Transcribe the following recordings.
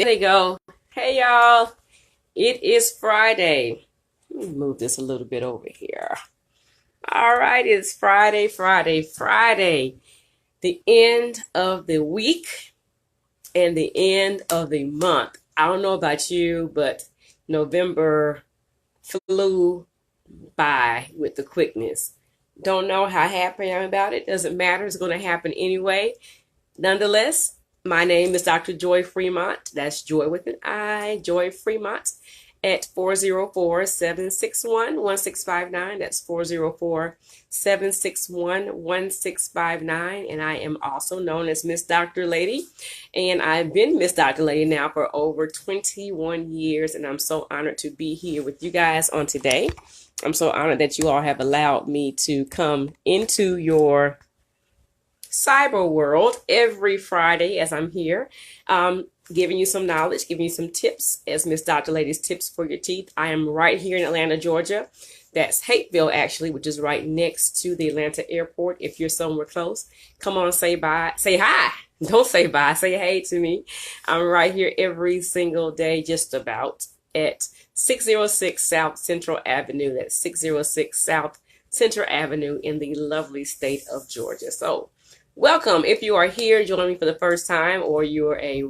There they go. Hey y'all, it is Friday. Let me move this a little bit over here. All right, it's Friday. The end of the week and the end of the month. I don't know about you, but November flew by with the quickness. Don't know how happy I'm about it. Doesn't matter. It's going to happen anyway. Nonetheless, my name is Dr. Joy Freemont. That's Joy with an I, Joy Fremont, at 404-761-1659. That's 404-761-1659. And I am also known as Miss Dr. Lady. And I've been Miss Dr. Lady now for over 21 years. And I'm so honored to be here with you guys on today. I'm so honored that you all have allowed me to come into your cyber world every Friday as I'm here, giving you some knowledge, giving you some tips as Miss Dr. Lady's Tips for Your Teeth. I am right here in Atlanta, Georgia. That's Hateville, actually, which is right next to the Atlanta airport. If you're somewhere close, come on, say bye, say hi. Don't say bye, say hey to me. I'm right here every single day, just about, at 606 South Central Avenue. That's 606 South Central Avenue in the lovely state of Georgia. So welcome. If you are here joining me for the first time or you're a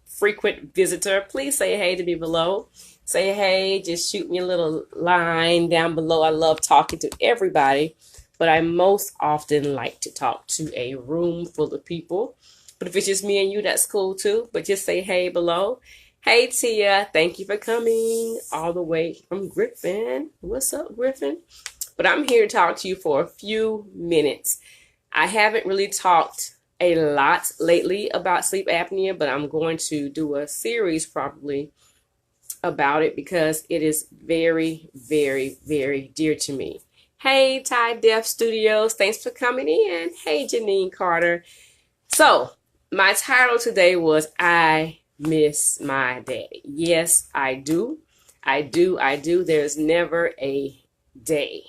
frequent visitor, please say hey to me below. Say hey, just shoot me a little line down below. I love talking to everybody, but I most often like to talk to a room full of people. But if it's just me and you, that's cool too. But just say hey below. Hey Tia, thank you for coming all the way from Griffin. What's up, Griffin? But I'm here to talk to you for a few minutes. I haven't really talked a lot lately about sleep apnea, but I'm going to do a series probably about it because it is very, very, very dear to me. Hey, Ty Def Studios, thanks for coming in. Hey, Janine Carter. So, my title today was I Miss My Daddy. Yes, I do. I do. There's never a day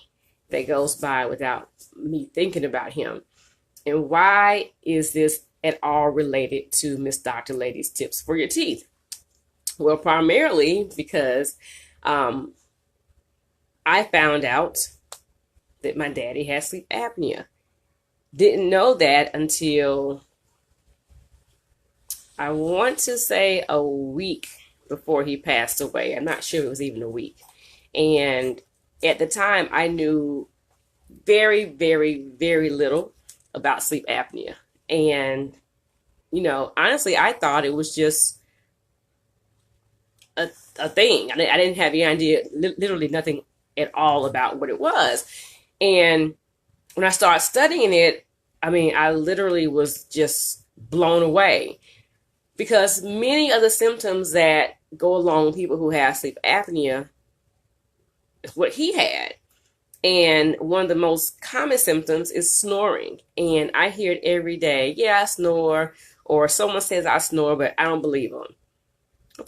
that goes by without me thinking about him. And why is this at all related to Miss Dr. Lady's Tips for Your Teeth? Well, primarily because I found out that my daddy has sleep apnea. Didn't know that until I want to say a week before he passed away. I'm not sure it was even a week. And at the time, I knew very, very, very little about sleep apnea. And, you know, honestly, I thought it was just a thing. I didn't have any idea, literally nothing at all about what it was. And when I started studying it, I mean, I literally was just blown away because many of the symptoms that go along with people who have sleep apnea is what he had. And one of the most common symptoms is snoring. And I hear it every day. Yeah, I snore. Or someone says I snore, but I don't believe them.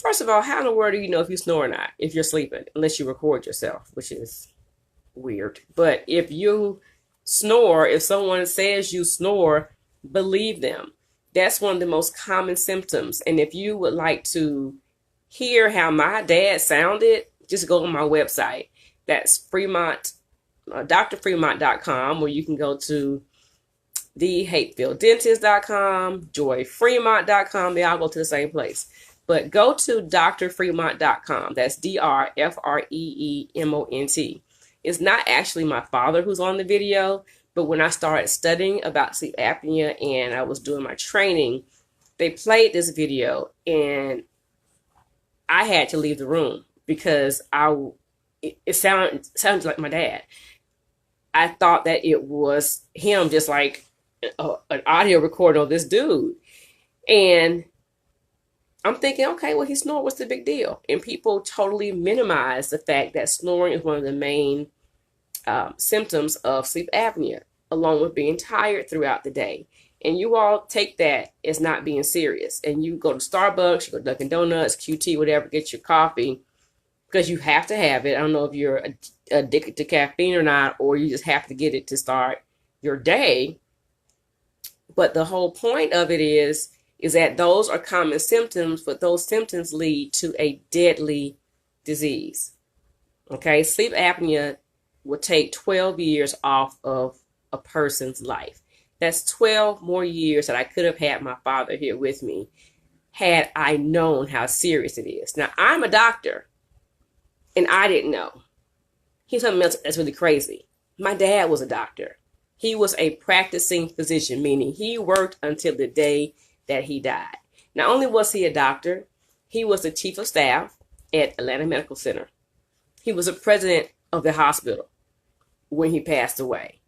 First of all, how in the world do you know if you snore or not? If you're sleeping, unless you record yourself, which is weird. But if you snore, if someone says you snore, believe them. That's one of the most common symptoms. And if you would like to hear how my dad sounded, just go on my website. That's Freemont. drfremont.com, or you can go to thehatefieldentist.com, joyfremont.com. They all go to the same place. But go to drfremont.com. That's DRFREEMONT. It's not actually my father who's on the video, but when I started studying about sleep apnea and I was doing my training, they played this video and I had to leave the room because it sounded like my dad. I thought that it was him, just like an audio recording of this dude. And I'm thinking, okay, well, he snored. What's the big deal? And people totally minimize the fact that snoring is one of the main symptoms of sleep apnea, along with being tired throughout the day. And you all take that as not being serious. And you go to Starbucks, you go to Dunkin' Donuts, QT, whatever, get your coffee, because you have to have it. I don't know if you're addicted to caffeine or not, or you just have to get it to start your day. But the whole point of it is is that those are common symptoms, but those symptoms lead to a deadly disease. Okay, sleep apnea will take 12 years off of a person's life. That's 12 more years that I could have had my father here with me had I known how serious it is. Now, I'm a doctor, and I didn't know. Here's something else that's really crazy. My dad was a doctor. He was a practicing physician, meaning he worked until the day that he died. Not only was he a doctor, he was the chief of staff at Atlanta Medical Center. He was the president of the hospital when he passed away.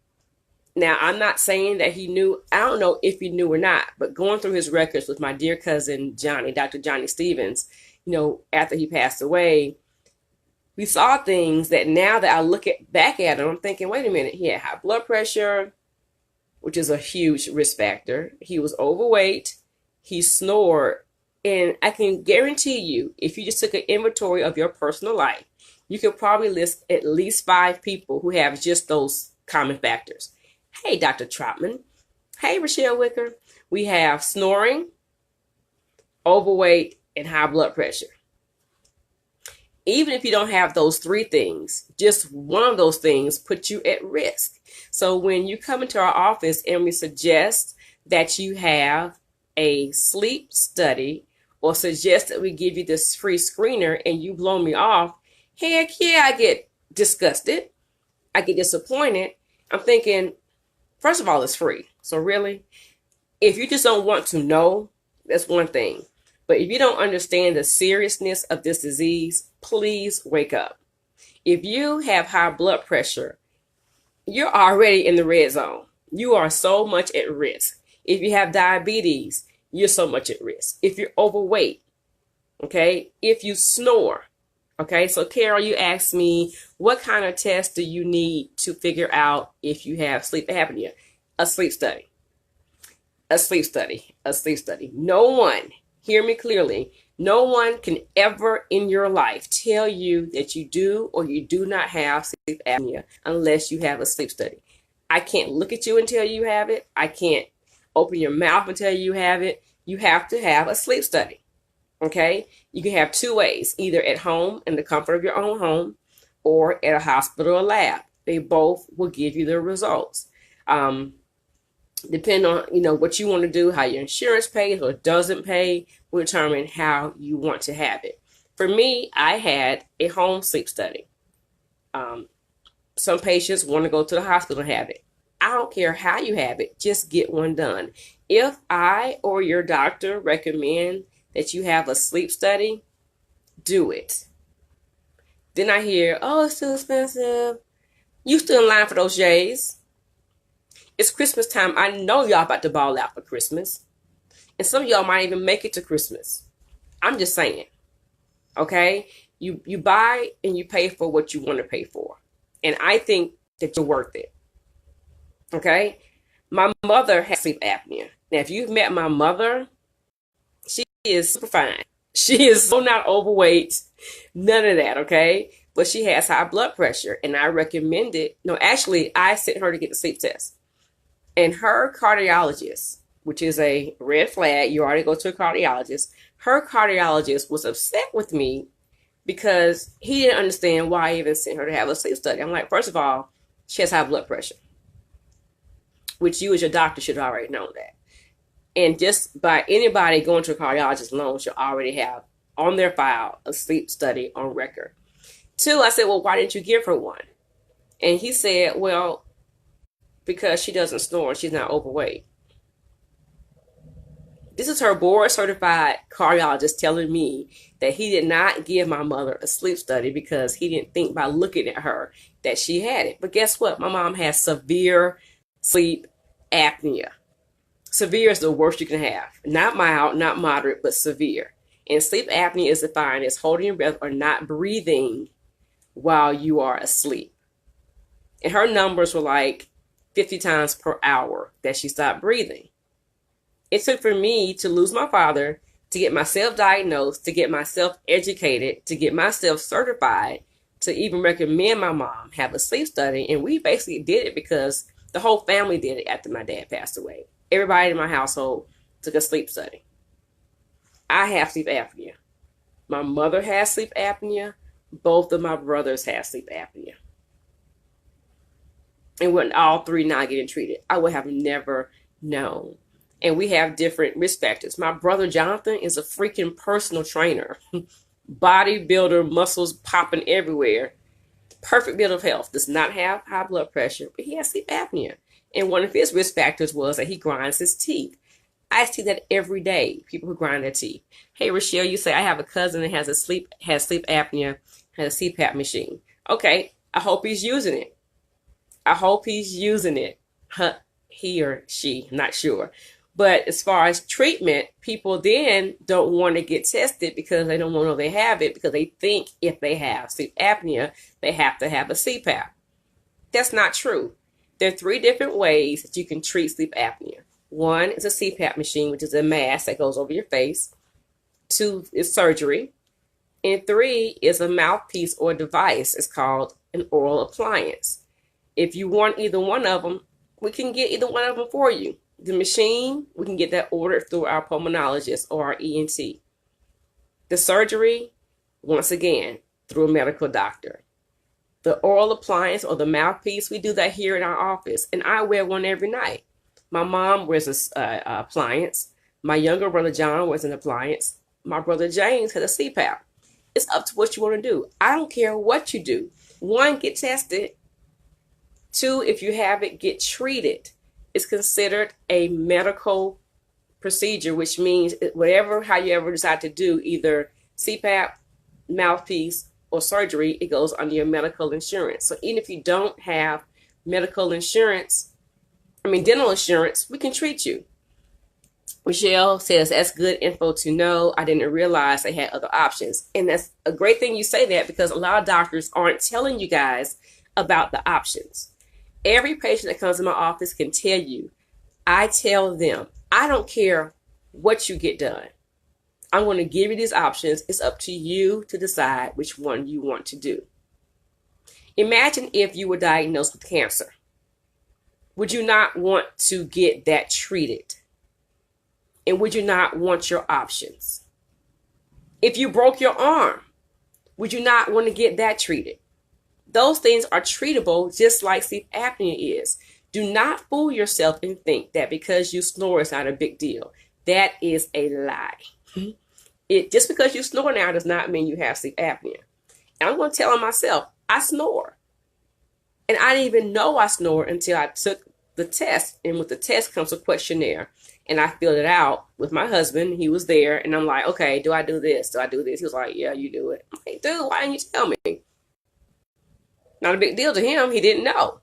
Now, I'm not saying that he knew. I don't know if he knew or not, but going through his records with my dear cousin, Johnny, Dr. Johnny Stevens, after he passed away, we saw things that now that I look back at him, I'm thinking, wait a minute, he had high blood pressure, which is a huge risk factor. He was overweight. He snored. And I can guarantee you, if you just took an inventory of your personal life, you could probably list at least 5 people who have just those common factors. Hey, Dr. Trotman. Hey, Rochelle Wicker. We have snoring, overweight, and high blood pressure. Even if you don't have those 3 things, just one of those things puts you at risk. So when you come into our office and we suggest that you have a sleep study or suggest that we give you this free screener and you blow me off, heck yeah, I get disgusted. I get disappointed. I'm thinking, first of all, it's free. So really, if you just don't want to know, that's one thing. But if you don't understand the seriousness of this disease, please wake up. If you have high blood pressure, you're already in the red zone. You are so much at risk. If you have diabetes, you're so much at risk. If you're overweight, okay? If you snore, okay? So Carol, you asked me, what kind of test do you need to figure out if you have sleep apnea? A sleep study. A sleep study. A sleep study. No one, hear me clearly, no one can ever in your life tell you that you do or you do not have sleep apnea unless you have a sleep study. I can't look at you and tell you have it. I can't open your mouth and tell you have it. You have to have a sleep study. Okay? You can have 2 ways, either at home in the comfort of your own home or at a hospital or lab. They both will give you the results. Depending on, what you want to do, how your insurance pays or doesn't pay will determine how you want to have it. For me, I had a home sleep study. Some patients want to go to the hospital and have it. I don't care how you have it, just get one done. If I or your doctor recommend that you have a sleep study, do it. Then I hear, oh, it's too expensive. You still in line for those J's. It's Christmas time. I know y'all about to ball out for Christmas. And some of y'all might even make it to Christmas. I'm just saying. Okay? You buy and you pay for what you want to pay for. And I think that you're worth it. Okay? My mother has sleep apnea. Now, if you've met my mother, she is super fine. She is so not overweight. None of that, okay? But she has high blood pressure. And I recommended, no, actually, I sent her to get the sleep test. And her cardiologist, which is a red flag, you already go to a cardiologist. Her cardiologist was upset with me because he didn't understand why I even sent her to have a sleep study. I'm like, first of all, she has high blood pressure, which you as your doctor should have already known that. And just by anybody going to a cardiologist alone should already have on their file a sleep study on record. 2, I said, well, why didn't you give her one? And he said, well, because she doesn't snore, she's not overweight. This is her board certified cardiologist telling me that he did not give my mother a sleep study because he didn't think by looking at her that she had it. But guess what? My mom has severe sleep apnea. Severe is the worst you can have. Not mild, not moderate, but severe. And sleep apnea is defined as holding your breath or not breathing while you are asleep. And her numbers were like 50 times per hour that she stopped breathing. It took for me to lose my father, to get myself diagnosed, to get myself educated, to get myself certified, to even recommend my mom have a sleep study. And we basically did it because the whole family did it after my dad passed away. Everybody in my household took a sleep study. I have sleep apnea. My mother has sleep apnea. Both of my brothers have sleep apnea. And we're all three not getting treated. I would have never known. And we have different risk factors. My brother Jonathan is a freaking personal trainer. Bodybuilder, muscles popping everywhere. Perfect build of health. Does not have high blood pressure, but he has sleep apnea. And one of his risk factors was that he grinds his teeth. I see that every day, people who grind their teeth. Hey, Rochelle, you say, I have a cousin that has sleep apnea, has a CPAP machine. Okay, I hope he's using it. I hope he's using it. He or she, not sure. But as far as treatment, people then don't want to get tested because they don't want to know they have it, because they think if they have sleep apnea, they have to have a CPAP. That's not true. There are 3 different ways that you can treat sleep apnea. 1 is a CPAP machine, which is a mask that goes over your face. 2 is surgery. And 3 is a mouthpiece or device. It's called an oral appliance. If you want either one of them, we can get either one of them for you. The machine, we can get that ordered through our pulmonologist or our ENT. The surgery, once again, through a medical doctor. The oral appliance or the mouthpiece, we do that here in our office, and I wear one every night. My mom wears an appliance. My younger brother John wears an appliance. My brother James has a CPAP. It's up to what you want to do. I don't care what you do. 1, get tested. 2, if you have it, get treated. It's considered a medical procedure, which means however you decide to do, either CPAP, mouthpiece, or surgery, it goes under your medical insurance. So even if you don't have dental insurance, we can treat you. Michelle says, that's good info to know. I didn't realize they had other options. And that's a great thing you say that, because a lot of doctors aren't telling you guys about the options. Every patient that comes to my office can tell you, I tell them, I don't care what you get done. I'm going to give you these options. It's up to you to decide which one you want to do. Imagine if you were diagnosed with cancer. Would you not want to get that treated? And would you not want your options? If you broke your arm, would you not want to get that treated? Those things are treatable just like sleep apnea is. Do not fool yourself and think that because you snore is not a big deal. That is a lie. Just because you snore now does not mean you have sleep apnea. And I'm going to tell myself, I snore. And I didn't even know I snore until I took the test. And with the test comes a questionnaire. And I filled it out with my husband. He was there. And I'm like, okay, do I do this? Do I do this? He was like, yeah, you do it. I'm like, dude, why didn't you tell me? Not a big deal to him. He didn't know.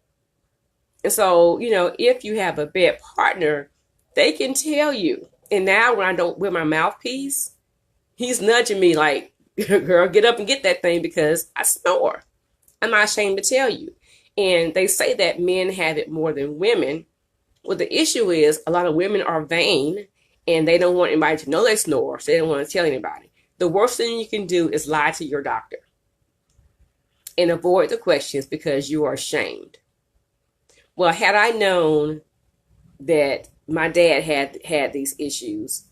And so, if you have a bed partner, they can tell you. And now when I don't wear my mouthpiece, he's nudging me like, girl, get up and get that thing because I snore. I'm not ashamed to tell you. And they say that men have it more than women. Well, the issue is a lot of women are vain and they don't want anybody to know they snore. So they don't want to tell anybody. The worst thing you can do is lie to your doctor and avoid the questions because you are ashamed. Well, had I known that my dad had these issues,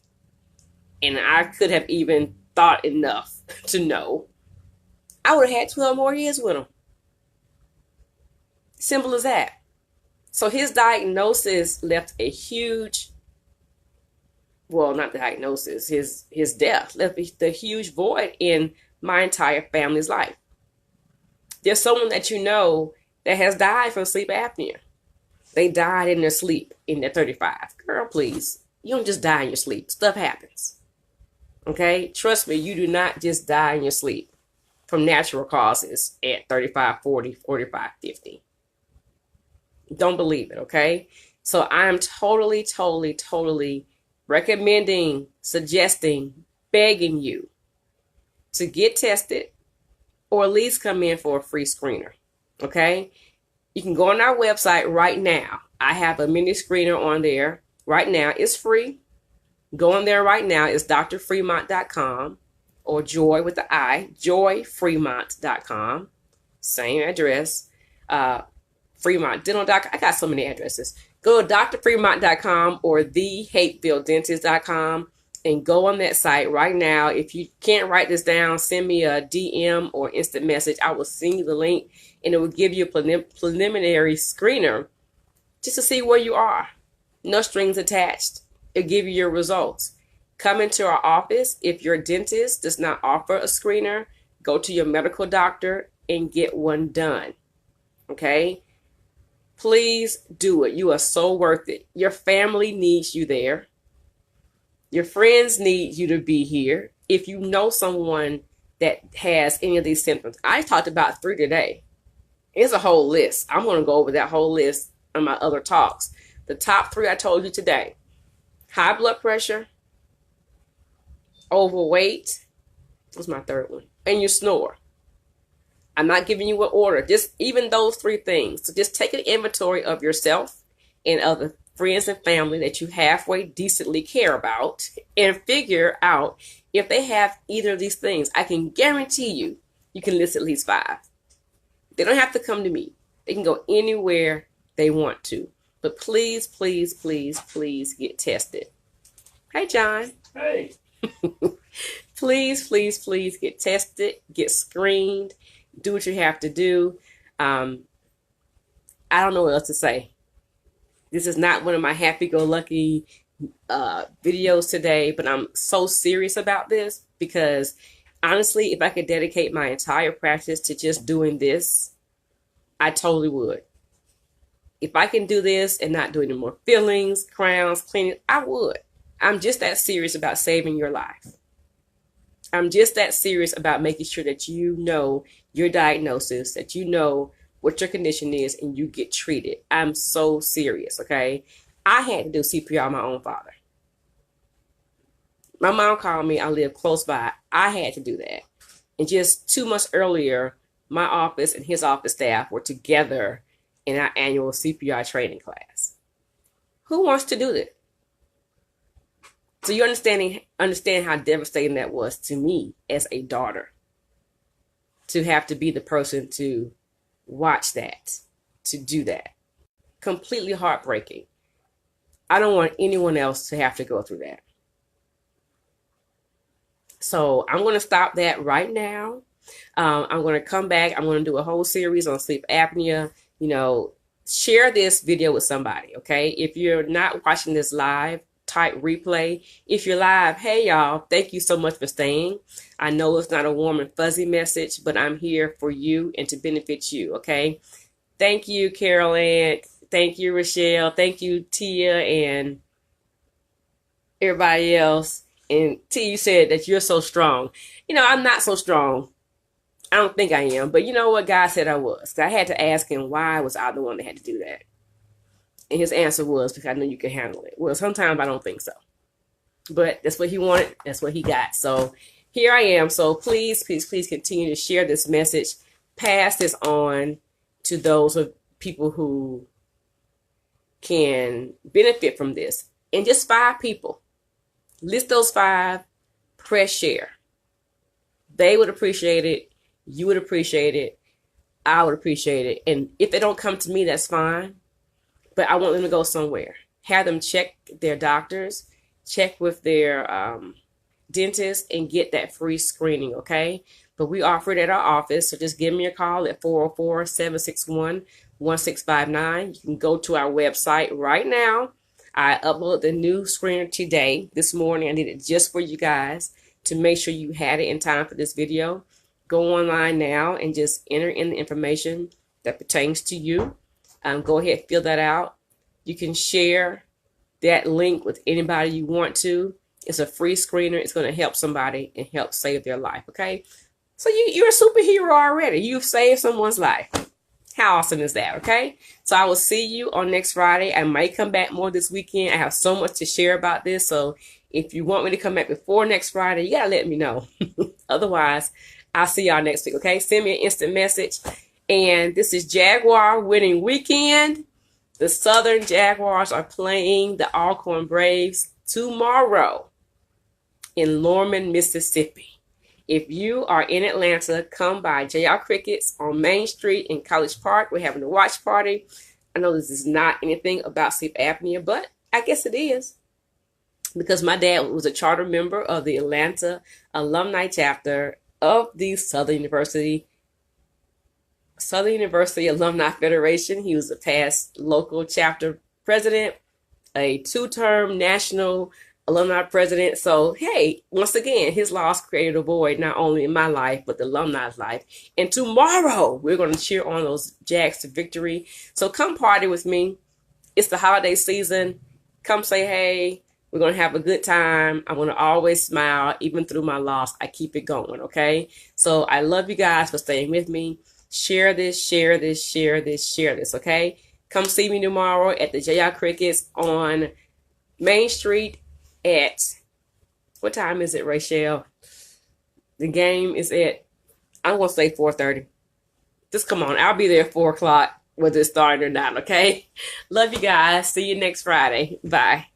and I could have even thought enough to know, I would have had 12 more years with him. Simple as that. So his diagnosis left a huge, well, not the diagnosis, his death left a huge void in my entire family's life. There's someone that you know that has died from sleep apnea. They died in their sleep in their 35. Girl, please. You don't just die in your sleep. Stuff happens. Okay? Trust me, you do not just die in your sleep from natural causes at 35, 40, 45, 50. Don't believe it, okay? So I'm totally recommending, suggesting, begging you to get tested or at least come in for a free screener, okay? You can go on our website right now. I have a mini screener on there right now. It's free. Go on there right now. It's drfreemont.com or joy with the I, joyfreemont.com. Same address. FremontDental.com. I got so many addresses. Go to drfreemont.com or thehatefieldentist.com and go on that site right now. If you can't write this down, send me a DM or instant message. I will send you the link, and it will give you a preliminary screener just to see where you are. No strings attached. It'll give you your results. Come into our office. If your dentist does not offer a screener, go to your medical doctor and get one done. Okay? Please do it. You are so worth it. Your family needs you there. Your friends need you to be here. If you know someone that has any of these symptoms, I talked about 3 today. It's a whole list. I'm going to go over that whole list on my other talks. The top 3 I told you today: high blood pressure, overweight, what's my third one? And you snore. I'm not giving you an order, just even those 3 things. So just take an inventory of yourself and other friends and family that you halfway decently care about, and figure out if they have either of these things. I can guarantee you, you can list at least 5. They don't have to come to me. They can go anywhere they want to. But please, please, please, please get tested. Hey, John. Hey. Please, please, please get tested, get screened, do what you have to do. I don't know what else to say. This is not one of my happy-go-lucky videos today, but I'm so serious about this because honestly, if I could dedicate my entire practice to just doing this, I totally would. If I can do this and not do any more fillings, crowns, cleaning, I would. I'm just that serious about saving your life. I'm just that serious about making sure that you know your diagnosis, that you know what your condition is, and you get treated. I'm so serious, okay? I had to do CPR on my own father. My mom called me. I live close by. I had to do that. And just 2 months earlier, my office and his office staff were together in our annual CPR training class. Who wants to do that? So you understand how devastating that was to me as a daughter, to have to be the person to watch that, to do that. Completely heartbreaking. I don't want anyone else to have to go through that. So I'm going to stop that right now. I'm going to come back. I'm going to do a whole series on sleep apnea. You know, share this video with somebody, okay? If you're not watching this live, type replay. If you're live, hey y'all, thank you so much for staying. I know it's not a warm and fuzzy message, but I'm here for you and to benefit you, okay? Thank you, Carol Ann. Thank you, Rochelle. Thank you, Tia, and everybody else. And Tia, you said that you're so strong. You know, I'm not so strong. I don't think I am. But you know what? God said I was. I had to ask him why was I the one that had to do that. And his answer was, because I know you can handle it. Well, sometimes I don't think so. But that's what he wanted. That's what he got. So here I am. So please, please, please continue to share this message. Pass this on to those of people who can benefit from this. And just 5 people. List those 5. Press share. They would appreciate it. You would appreciate it. I would appreciate it. And if they don't come to me, that's fine. But I want them to go somewhere. Have them check their doctors, check with their dentist, and get that free screening, okay? But we offer it at our office, so just give me a call at 404-761-1659. You can go to our website right now. I uploaded the new screener today, this morning. I did it just for you guys to make sure you had it in time for this video. Go online now and just enter in the information that pertains to you. Go ahead, fill that out. You can share that link with anybody you want to. It's a free screener. It's going to help somebody and help save their life, okay? So you're a superhero already. You've saved someone's life. How awesome is that, okay? So I will see you on next Friday. I might come back more this weekend. I have so much to share about this. So if you want me to come back before next Friday, you got to let me know. Otherwise, I'll see y'all next week, okay? Send me an instant message. And this is Jaguar winning weekend. The Southern Jaguars are playing the Alcorn Braves tomorrow in Lorman, Mississippi. If you are in Atlanta, come by JR Crickets on Main Street in College Park. We're having a watch party. I know this is not anything about sleep apnea, but I guess it is. because my dad was a charter member of the Atlanta alumni chapter of the Southern University Alumni Federation. He was a past local chapter president, a two-term national alumni president. So, hey, once again, his loss created a void not only in my life, but the alumni's life. And tomorrow, we're going to cheer on those Jags to victory. So come party with me. It's the holiday season. Come say hey. We're going to have a good time. I'm going to always smile. Even through my loss, I keep it going, okay? So I love you guys for staying with me. Share this, share this, share this, share this, okay? Come see me tomorrow at the JR Crickets on Main Street at, what time is it, Rachel? The game is at, I'm going to say 4:30. Just come on. I'll be there at 4 o'clock, whether it's starting or not, okay? Love you guys. See you next Friday. Bye.